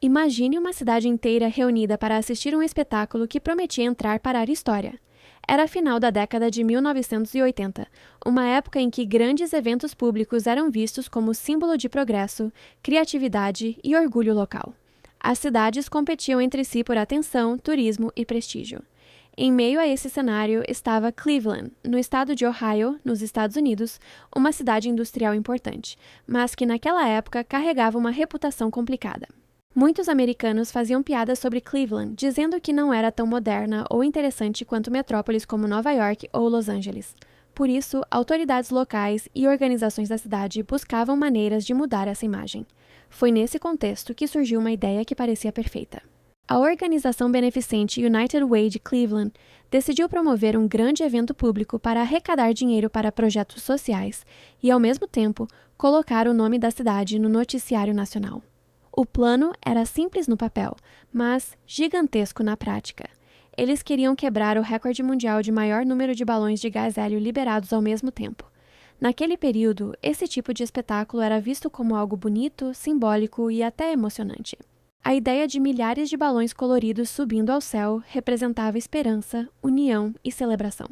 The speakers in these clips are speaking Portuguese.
Imagine uma cidade inteira reunida para assistir um espetáculo que prometia entrar para a história. Era a final da década de 1980, uma época em que grandes eventos públicos eram vistos como símbolo de progresso, criatividade e orgulho local. As cidades competiam entre si por atenção, turismo e prestígio. Em meio a esse cenário estava Cleveland, no estado de Ohio, nos Estados Unidos, uma cidade industrial importante, mas que naquela época carregava uma reputação complicada. Muitos americanos faziam piadas sobre Cleveland, dizendo que não era tão moderna ou interessante quanto metrópoles como Nova York ou Los Angeles. Por isso, autoridades locais e organizações da cidade buscavam maneiras de mudar essa imagem. Foi nesse contexto que surgiu uma ideia que parecia perfeita. A organização beneficente United Way de Cleveland decidiu promover um grande evento público para arrecadar dinheiro para projetos sociais e, ao mesmo tempo, colocar o nome da cidade no noticiário nacional. O plano era simples no papel, mas gigantesco na prática. Eles queriam quebrar o recorde mundial de maior número de balões de gás hélio liberados ao mesmo tempo. Naquele período, esse tipo de espetáculo era visto como algo bonito, simbólico e até emocionante. A ideia de milhares de balões coloridos subindo ao céu representava esperança, união e celebração.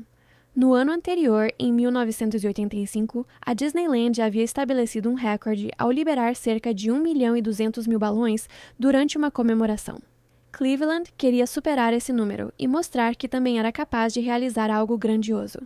No ano anterior, em 1985, a Disneyland havia estabelecido um recorde ao liberar cerca de 1.200.000 balões durante uma comemoração. Cleveland queria superar esse número e mostrar que também era capaz de realizar algo grandioso.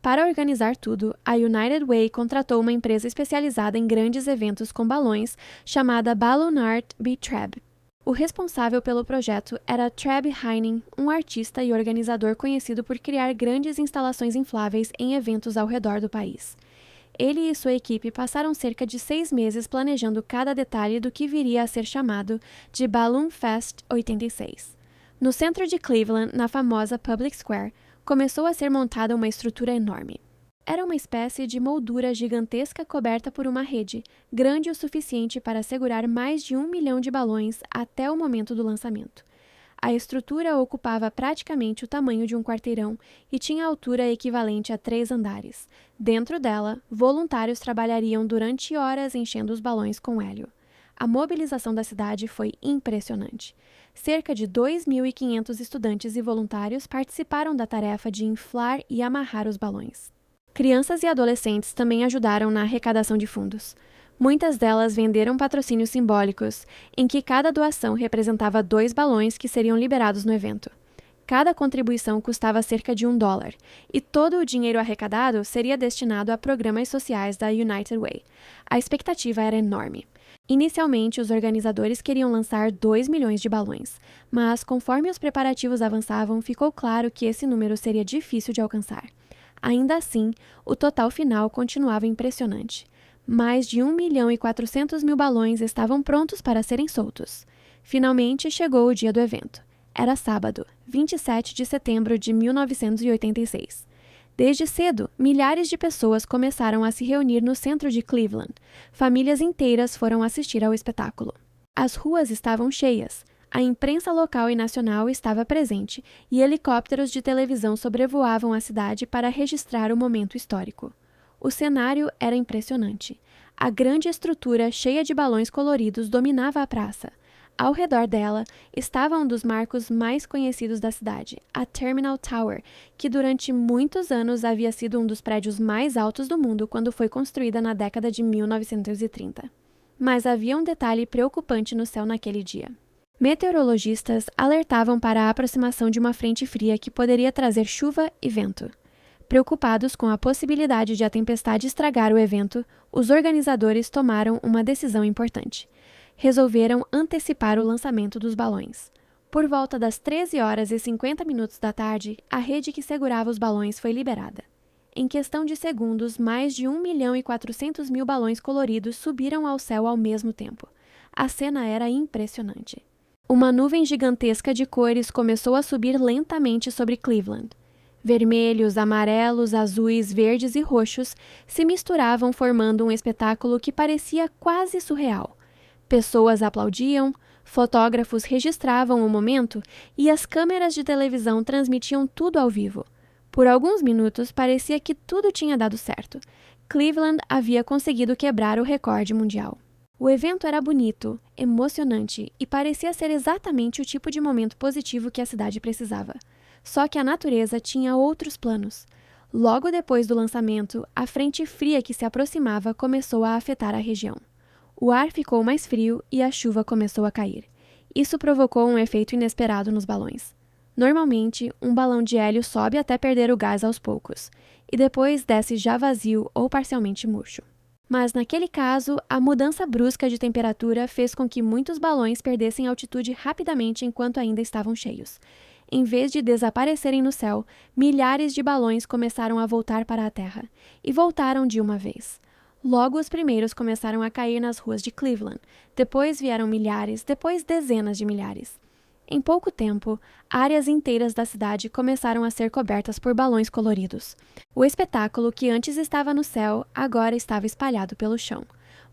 Para organizar tudo, a United Way contratou uma empresa especializada em grandes eventos com balões, chamada Balloon Art by Treb. O responsável pelo projeto era Treb Heining, um artista e organizador conhecido por criar grandes instalações infláveis em eventos ao redor do país. Ele e sua equipe passaram cerca de 6 meses planejando cada detalhe do que viria a ser chamado de Balloon Fest 86. No centro de Cleveland, na famosa Public Square, começou a ser montada uma estrutura enorme. Era uma espécie de moldura gigantesca coberta por uma rede, grande o suficiente para segurar mais de 1 milhão de balões até o momento do lançamento. A estrutura ocupava praticamente o tamanho de um quarteirão e tinha altura equivalente a 3 andares. Dentro dela, voluntários trabalhariam durante horas enchendo os balões com hélio. A mobilização da cidade foi impressionante. Cerca de 2.500 estudantes e voluntários participaram da tarefa de inflar e amarrar os balões. Crianças e adolescentes também ajudaram na arrecadação de fundos. Muitas delas venderam patrocínios simbólicos, em que cada doação representava 2 balões que seriam liberados no evento. Cada contribuição custava cerca de $1, e todo o dinheiro arrecadado seria destinado a programas sociais da United Way. A expectativa era enorme. Inicialmente, os organizadores queriam lançar 2 milhões de balões, mas conforme os preparativos avançavam, ficou claro que esse número seria difícil de alcançar. Ainda assim, o total final continuava impressionante. Mais de 1.400.000 balões estavam prontos para serem soltos. Finalmente chegou o dia do evento. Era sábado, 27 de setembro de 1986. Desde cedo, milhares de pessoas começaram a se reunir no centro de Cleveland. Famílias inteiras foram assistir ao espetáculo. As ruas estavam cheias. A imprensa local e nacional estava presente e helicópteros de televisão sobrevoavam a cidade para registrar o momento histórico. O cenário era impressionante. A grande estrutura cheia de balões coloridos dominava a praça. Ao redor dela estava um dos marcos mais conhecidos da cidade, a Terminal Tower, que durante muitos anos havia sido um dos prédios mais altos do mundo quando foi construída na década de 1930. Mas havia um detalhe preocupante no céu naquele dia. Meteorologistas alertavam para a aproximação de uma frente fria que poderia trazer chuva e vento. Preocupados com a possibilidade de a tempestade estragar o evento, os organizadores tomaram uma decisão importante. Resolveram antecipar o lançamento dos balões. Por volta das 13h50 da tarde, a rede que segurava os balões foi liberada. Em questão de segundos, mais de 1.400.000 balões coloridos subiram ao céu ao mesmo tempo. A cena era impressionante. Uma nuvem gigantesca de cores começou a subir lentamente sobre Cleveland. Vermelhos, amarelos, azuis, verdes e roxos se misturavam formando um espetáculo que parecia quase surreal. Pessoas aplaudiam, fotógrafos registravam o momento e as câmeras de televisão transmitiam tudo ao vivo. Por alguns minutos parecia que tudo tinha dado certo. Cleveland havia conseguido quebrar o recorde mundial. O evento era bonito, emocionante e parecia ser exatamente o tipo de momento positivo que a cidade precisava. Só que a natureza tinha outros planos. Logo depois do lançamento, a frente fria que se aproximava começou a afetar a região. O ar ficou mais frio e a chuva começou a cair. Isso provocou um efeito inesperado nos balões. Normalmente, um balão de hélio sobe até perder o gás aos poucos, e depois desce já vazio ou parcialmente murcho. Mas naquele caso, a mudança brusca de temperatura fez com que muitos balões perdessem altitude rapidamente enquanto ainda estavam cheios. Em vez de desaparecerem no céu, milhares de balões começaram a voltar para a Terra, e voltaram de uma vez. Logo, os primeiros começaram a cair nas ruas de Cleveland, depois vieram milhares, depois dezenas de milhares. Em pouco tempo, áreas inteiras da cidade começaram a ser cobertas por balões coloridos. O espetáculo que antes estava no céu, agora estava espalhado pelo chão.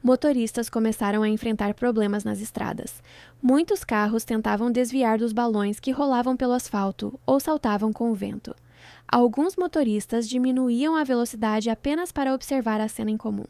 Motoristas começaram a enfrentar problemas nas estradas. Muitos carros tentavam desviar dos balões que rolavam pelo asfalto ou saltavam com o vento. Alguns motoristas diminuíam a velocidade apenas para observar a cena em comum.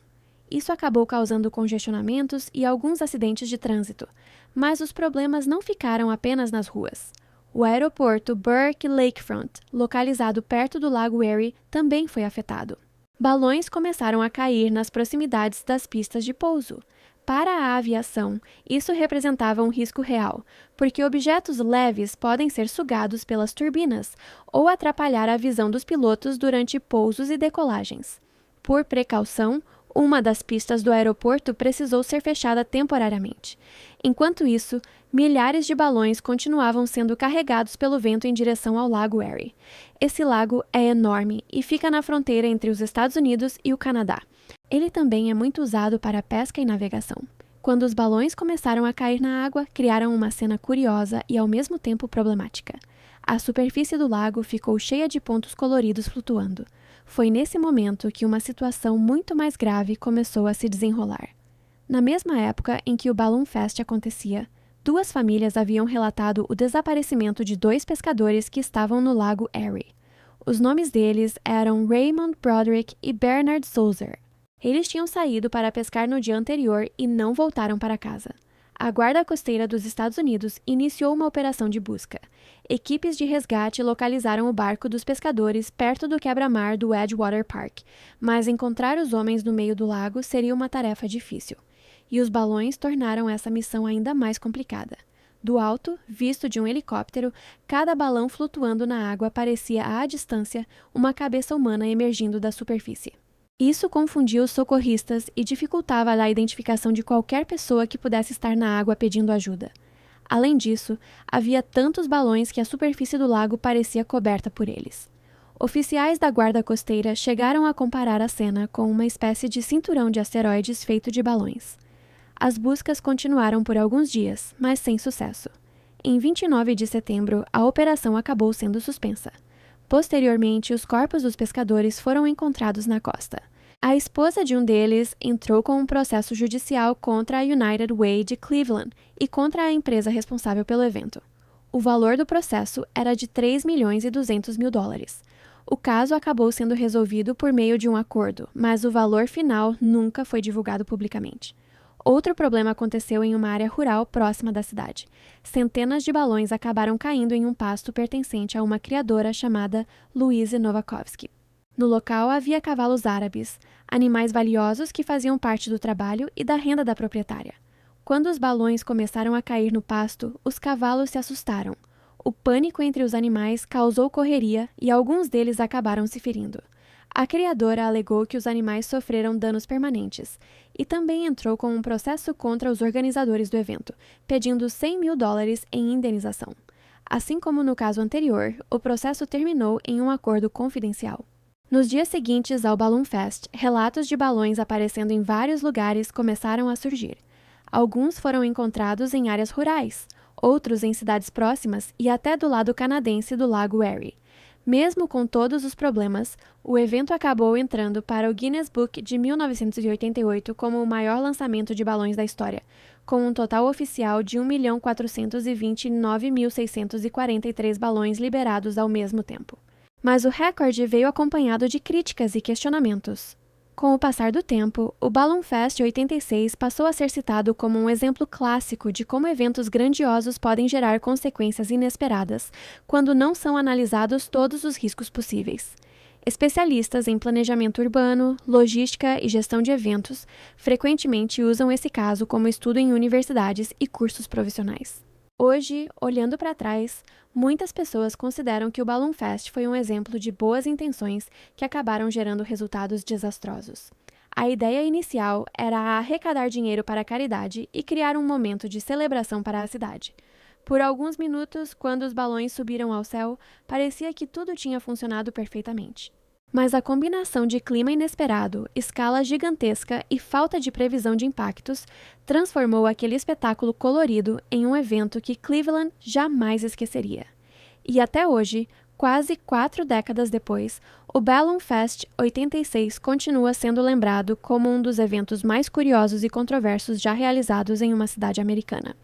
Isso acabou causando congestionamentos e alguns acidentes de trânsito, mas os problemas não ficaram apenas nas ruas. O aeroporto Burke Lakefront, localizado perto do Lago Erie, também foi afetado. Balões começaram a cair nas proximidades das pistas de pouso. Para a aviação, isso representava um risco real, porque objetos leves podem ser sugados pelas turbinas ou atrapalhar a visão dos pilotos durante pousos e decolagens. Por precaução, uma das pistas do aeroporto precisou ser fechada temporariamente. Enquanto isso, milhares de balões continuavam sendo carregados pelo vento em direção ao Lago Erie. Esse lago é enorme e fica na fronteira entre os Estados Unidos e o Canadá. Ele também é muito usado para pesca e navegação. Quando os balões começaram a cair na água, criaram uma cena curiosa e ao mesmo tempo problemática. A superfície do lago ficou cheia de pontos coloridos flutuando. Foi nesse momento que uma situação muito mais grave começou a se desenrolar. Na mesma época em que o Balloon Fest acontecia, 2 famílias haviam relatado o desaparecimento de 2 pescadores que estavam no Lago Erie. Os nomes deles eram Raymond Broderick e Bernard Souzer. Eles tinham saído para pescar no dia anterior e não voltaram para casa. A Guarda Costeira dos Estados Unidos iniciou uma operação de busca. Equipes de resgate localizaram o barco dos pescadores perto do quebra-mar do Edgewater Park, mas encontrar os homens no meio do lago seria uma tarefa difícil. E os balões tornaram essa missão ainda mais complicada. Do alto, visto de um helicóptero, cada balão flutuando na água parecia, à distância, uma cabeça humana emergindo da superfície. Isso confundia os socorristas e dificultava a identificação de qualquer pessoa que pudesse estar na água pedindo ajuda. Além disso, havia tantos balões que a superfície do lago parecia coberta por eles. Oficiais da Guarda Costeira chegaram a comparar a cena com uma espécie de cinturão de asteroides feito de balões. As buscas continuaram por alguns dias, mas sem sucesso. Em 29 de setembro, a operação acabou sendo suspensa. Posteriormente, os corpos dos pescadores foram encontrados na costa. A esposa de um deles entrou com um processo judicial contra a United Way de Cleveland e contra a empresa responsável pelo evento. O valor do processo era de 3.200.000 dólares. O caso acabou sendo resolvido por meio de um acordo, mas o valor final nunca foi divulgado publicamente. Outro problema aconteceu em uma área rural próxima da cidade. Centenas de balões acabaram caindo em um pasto pertencente a uma criadora chamada Louise Novakovsky. No local havia cavalos árabes, animais valiosos que faziam parte do trabalho e da renda da proprietária. Quando os balões começaram a cair no pasto, os cavalos se assustaram. O pânico entre os animais causou correria e alguns deles acabaram se ferindo. A criadora alegou que os animais sofreram danos permanentes e também entrou com um processo contra os organizadores do evento, pedindo $100.000 em indenização. Assim como no caso anterior, o processo terminou em um acordo confidencial. Nos dias seguintes ao Balloon Fest, relatos de balões aparecendo em vários lugares começaram a surgir. Alguns foram encontrados em áreas rurais, outros em cidades próximas e até do lado canadense do Lago Erie. Mesmo com todos os problemas, o evento acabou entrando para o Guinness Book de 1988 como o maior lançamento de balões da história, com um total oficial de 1.429.643 balões liberados ao mesmo tempo. Mas o recorde veio acompanhado de críticas e questionamentos. Com o passar do tempo, o Balloon Fest 86 passou a ser citado como um exemplo clássico de como eventos grandiosos podem gerar consequências inesperadas, quando não são analisados todos os riscos possíveis. Especialistas em planejamento urbano, logística e gestão de eventos frequentemente usam esse caso como estudo em universidades e cursos profissionais. Hoje, olhando para trás, muitas pessoas consideram que o Balloon Fest foi um exemplo de boas intenções que acabaram gerando resultados desastrosos. A ideia inicial era arrecadar dinheiro para a caridade e criar um momento de celebração para a cidade. Por alguns minutos, quando os balões subiram ao céu, parecia que tudo tinha funcionado perfeitamente. Mas a combinação de clima inesperado, escala gigantesca e falta de previsão de impactos transformou aquele espetáculo colorido em um evento que Cleveland jamais esqueceria. E até hoje, quase 4 décadas depois, o Balloon Fest 86 continua sendo lembrado como um dos eventos mais curiosos e controversos já realizados em uma cidade americana.